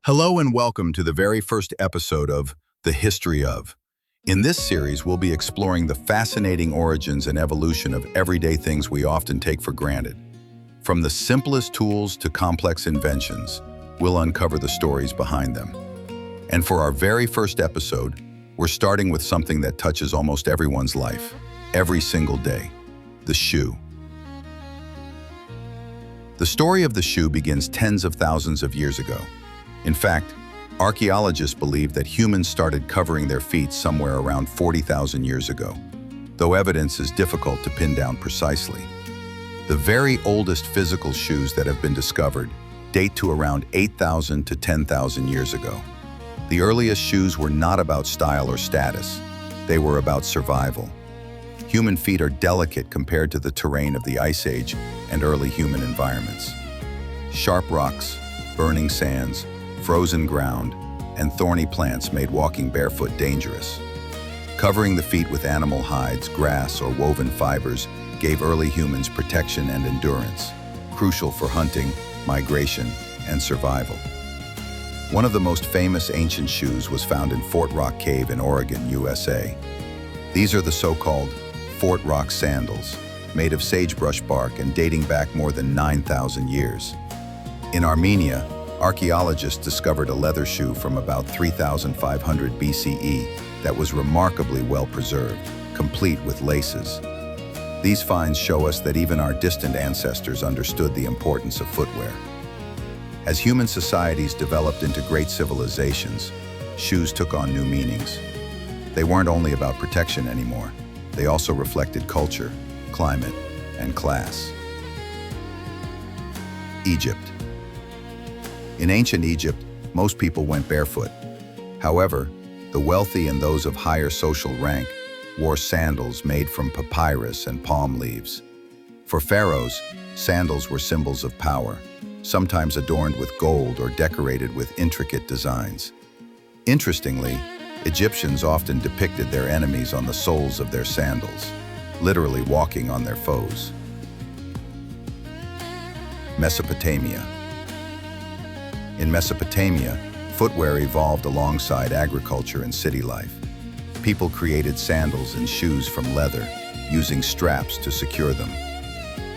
Hello and welcome to the very first episode of The History of. In this series, we'll be exploring the fascinating origins and evolution of everyday things we often take for granted. From the simplest tools to complex inventions, we'll uncover the stories behind them. And for our very first episode, we're starting with something that touches almost everyone's life, every single day: the shoe. The story of the shoe begins tens of thousands of years ago. In fact, archaeologists believe that humans started covering their feet somewhere around 40,000 years ago, though evidence is difficult to pin down precisely. The very oldest physical shoes that have been discovered date to around 8,000 to 10,000 years ago. The earliest shoes were not about style or status. They were about survival. Human feet are delicate compared to the terrain of the Ice Age and early human environments. Sharp rocks, burning sands, frozen ground, and thorny plants made walking barefoot dangerous. Covering the feet with animal hides, grass, or woven fibers gave early humans protection and endurance, crucial for hunting, migration, and survival. One of the most famous ancient shoes was found in Fort Rock Cave in Oregon, USA. These are the so-called Fort Rock sandals, made of sagebrush bark and dating back more than 9,000 years. In Armenia, archaeologists discovered a leather shoe from about 3,500 BCE that was remarkably well preserved, complete with laces. These finds show us that even our distant ancestors understood the importance of footwear. As human societies developed into great civilizations, shoes took on new meanings. They weren't only about protection anymore. They also reflected culture, climate, and class. Egypt. In ancient Egypt, most people went barefoot. However, the wealthy and those of higher social rank wore sandals made from papyrus and palm leaves. For pharaohs, sandals were symbols of power, sometimes adorned with gold or decorated with intricate designs. Interestingly, Egyptians often depicted their enemies on the soles of their sandals, literally walking on their foes. Mesopotamia. In Mesopotamia, footwear evolved alongside agriculture and city life. People created sandals and shoes from leather, using straps to secure them.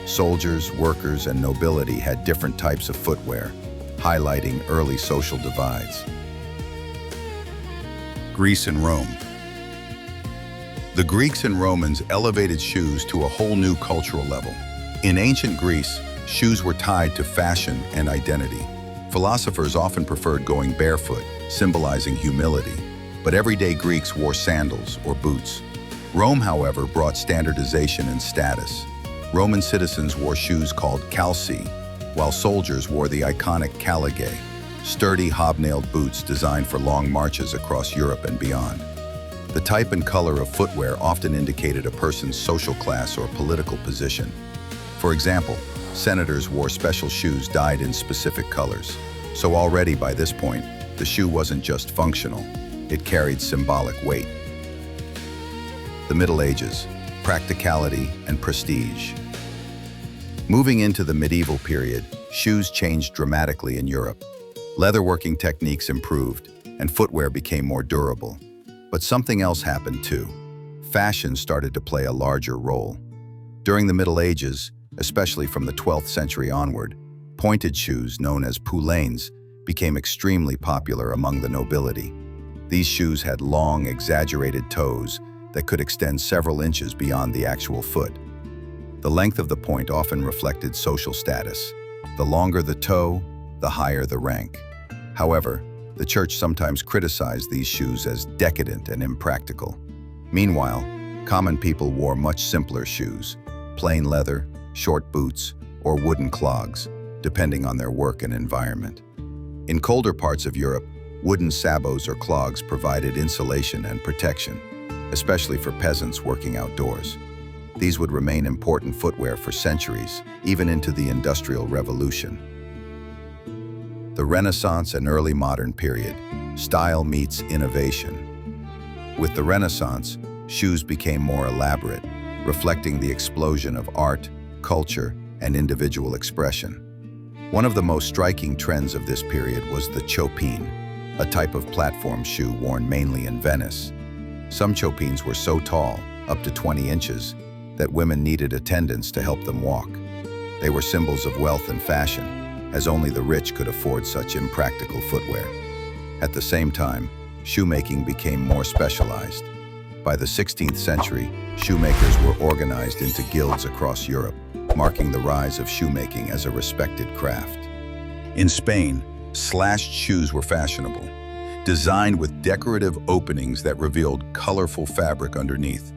Soldiers, workers, and nobility had different types of footwear, highlighting early social divides. Greece and Rome. The Greeks and Romans elevated shoes to a whole new cultural level. In ancient Greece, shoes were tied to fashion and identity. Philosophers often preferred going barefoot, symbolizing humility, but everyday Greeks wore sandals or boots. Rome, however, brought standardization and status. Roman citizens wore shoes called calci, while soldiers wore the iconic caligae, sturdy hobnailed boots designed for long marches across Europe and beyond. The type and color of footwear often indicated a person's social class or political position. For example, senators wore special shoes dyed in specific colors. So already by this point, the shoe wasn't just functional, it carried symbolic weight. The Middle Ages, practicality and prestige. Moving into the medieval period, shoes changed dramatically in Europe. Leatherworking techniques improved, and footwear became more durable. But something else happened too. Fashion started to play a larger role. During the Middle Ages, especially from the 12th century onward, pointed shoes known as poulaines became extremely popular among the nobility. These shoes had long, exaggerated toes that could extend several inches beyond the actual foot. The length of the point often reflected social status. The longer the toe, the higher the rank. However, the church sometimes criticized these shoes as decadent and impractical. Meanwhile, common people wore much simpler shoes: plain leather, short boots, or wooden clogs, depending on their work and environment. In colder parts of Europe, wooden sabots or clogs provided insulation and protection, especially for peasants working outdoors. These would remain important footwear for centuries, even into the Industrial Revolution. The Renaissance and early modern period, style meets innovation. With the Renaissance, shoes became more elaborate, reflecting the explosion of art, culture, and individual expression. One of the most striking trends of this period was the chopin, a type of platform shoe worn mainly in Venice. Some chopins were so tall, up to 20 inches, that women needed attendants to help them walk. They were symbols of wealth and fashion, as only the rich could afford such impractical footwear. At the same time, shoemaking became more specialized. By the 16th century, shoemakers were organized into guilds across Europe, marking the rise of shoemaking as a respected craft. In Spain, slashed shoes were fashionable, designed with decorative openings that revealed colorful fabric underneath.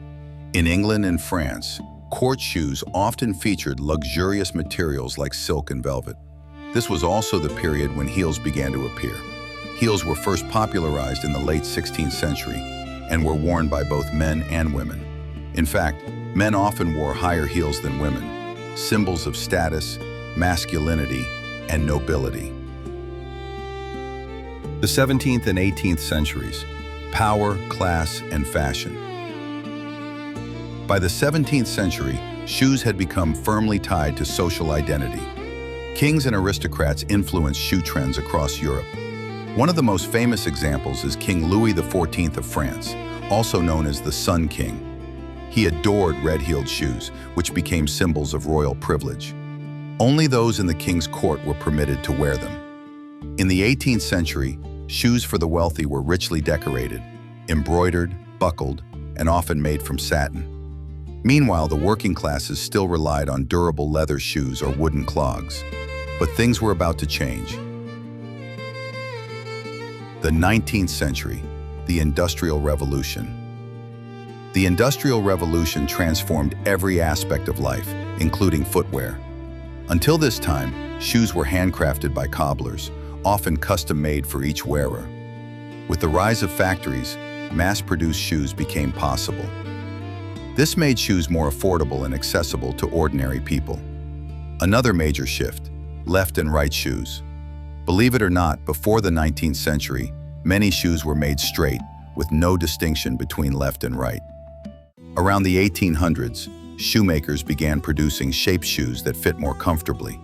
In England and France, court shoes often featured luxurious materials like silk and velvet. This was also the period when heels began to appear. Heels were first popularized in the late 16th century and were worn by both men and women. In fact, men often wore higher heels than women, symbols of status, masculinity, and nobility. The 17th and 18th centuries, power, class, and fashion. By the 17th century, shoes had become firmly tied to social identity. Kings and aristocrats influenced shoe trends across Europe. One of the most famous examples is King Louis XIV of France, also known as the Sun King. He adored red-heeled shoes, which became symbols of royal privilege. Only those in the king's court were permitted to wear them. In the 18th century, shoes for the wealthy were richly decorated, embroidered, buckled, and often made from satin. Meanwhile, the working classes still relied on durable leather shoes or wooden clogs. But things were about to change. The 19th century, the Industrial Revolution. The Industrial Revolution transformed every aspect of life, including footwear. Until this time, shoes were handcrafted by cobblers, often custom-made for each wearer. With the rise of factories, mass-produced shoes became possible. This made shoes more affordable and accessible to ordinary people. Another major shift, left and right shoes. Believe it or not, before the 19th century, many shoes were made straight, with no distinction between left and right. Around the 1800s, shoemakers began producing shaped shoes that fit more comfortably.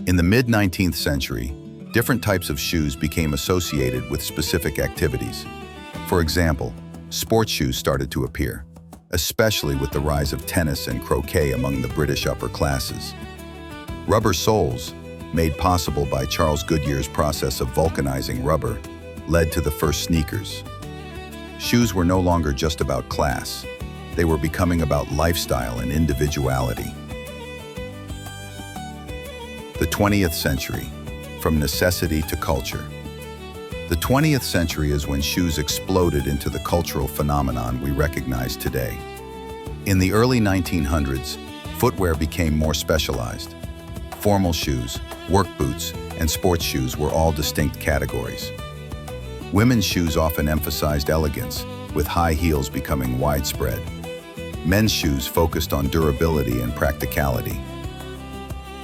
In the mid-19th century, different types of shoes became associated with specific activities. For example, sports shoes started to appear, especially with the rise of tennis and croquet among the British upper classes. Rubber soles, made possible by Charles Goodyear's process of vulcanizing rubber, led to the first sneakers. Shoes were no longer just about class. They were becoming about lifestyle and individuality. The 20th century, from necessity to culture. The 20th century is when shoes exploded into the cultural phenomenon we recognize today. In the early 1900s, footwear became more specialized. Formal shoes, work boots, and sports shoes were all distinct categories. Women's shoes often emphasized elegance, with high heels becoming widespread. Men's shoes focused on durability and practicality.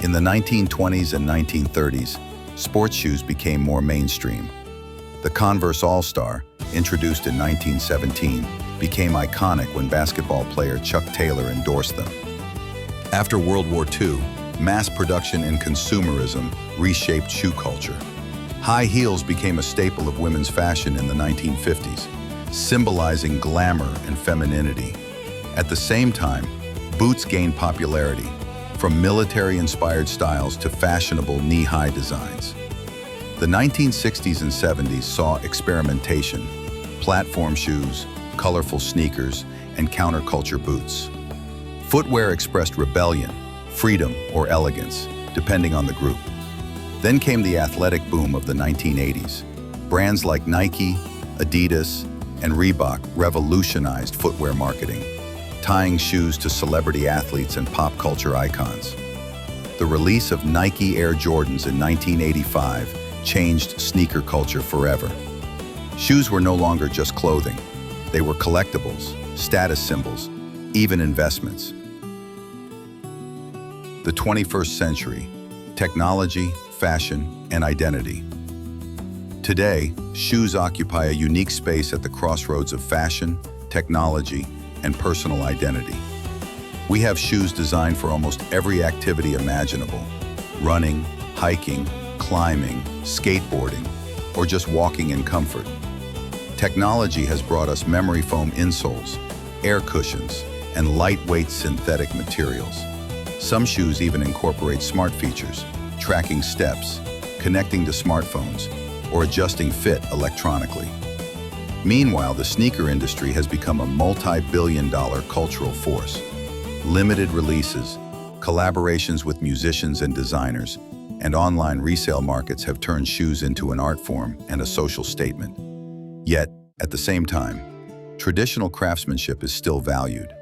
In the 1920s and 1930s, sports shoes became more mainstream. The Converse All-Star, introduced in 1917, became iconic when basketball player Chuck Taylor endorsed them. After World War II, mass production and consumerism reshaped shoe culture. High heels became a staple of women's fashion in the 1950s, symbolizing glamour and femininity. At the same time, boots gained popularity, from military-inspired styles to fashionable knee-high designs. The 1960s and 70s saw experimentation, platform shoes, colorful sneakers, and counterculture boots. Footwear expressed rebellion, freedom, or elegance, depending on the group. Then came the athletic boom of the 1980s. Brands like Nike, Adidas, and Reebok revolutionized footwear marketing, tying shoes to celebrity athletes and pop culture icons. The release of Nike Air Jordans in 1985 changed sneaker culture forever. Shoes were no longer just clothing. They were collectibles, status symbols, even investments. The 21st century, technology, fashion, and identity. Today, shoes occupy a unique space at the crossroads of fashion, technology, and personal identity. We have shoes designed for almost every activity imaginable: running, hiking, climbing, skateboarding, or just walking in comfort. Technology has brought us memory foam insoles, air cushions, and lightweight synthetic materials. Some shoes even incorporate smart features, tracking steps, connecting to smartphones, or adjusting fit electronically. Meanwhile, the sneaker industry has become a multi-billion-dollar cultural force. Limited releases, collaborations with musicians and designers, and online resale markets have turned shoes into an art form and a social statement. Yet, at the same time, traditional craftsmanship is still valued.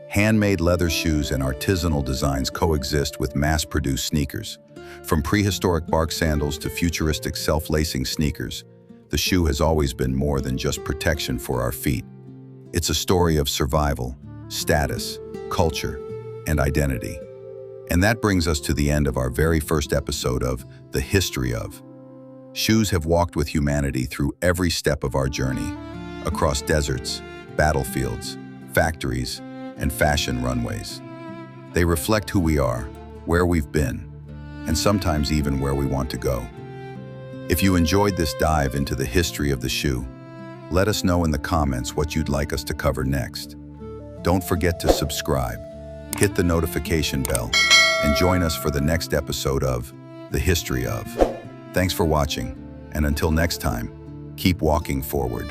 Handmade leather shoes and artisanal designs coexist with mass-produced sneakers. From prehistoric bark sandals to futuristic self-lacing sneakers, the shoe has always been more than just protection for our feet. It's a story of survival, status, culture, and identity. And that brings us to the end of our very first episode of The History of. Shoes have walked with humanity through every step of our journey, across deserts, battlefields, factories, and fashion runways. They reflect who we are, where we've been, and sometimes even where we want to go. If you enjoyed this dive into the history of the shoe, let us know in the comments what you'd like us to cover next. Don't forget to subscribe, hit the notification bell, and join us for the next episode of The History of. Thanks for watching, and until next time, keep walking forward.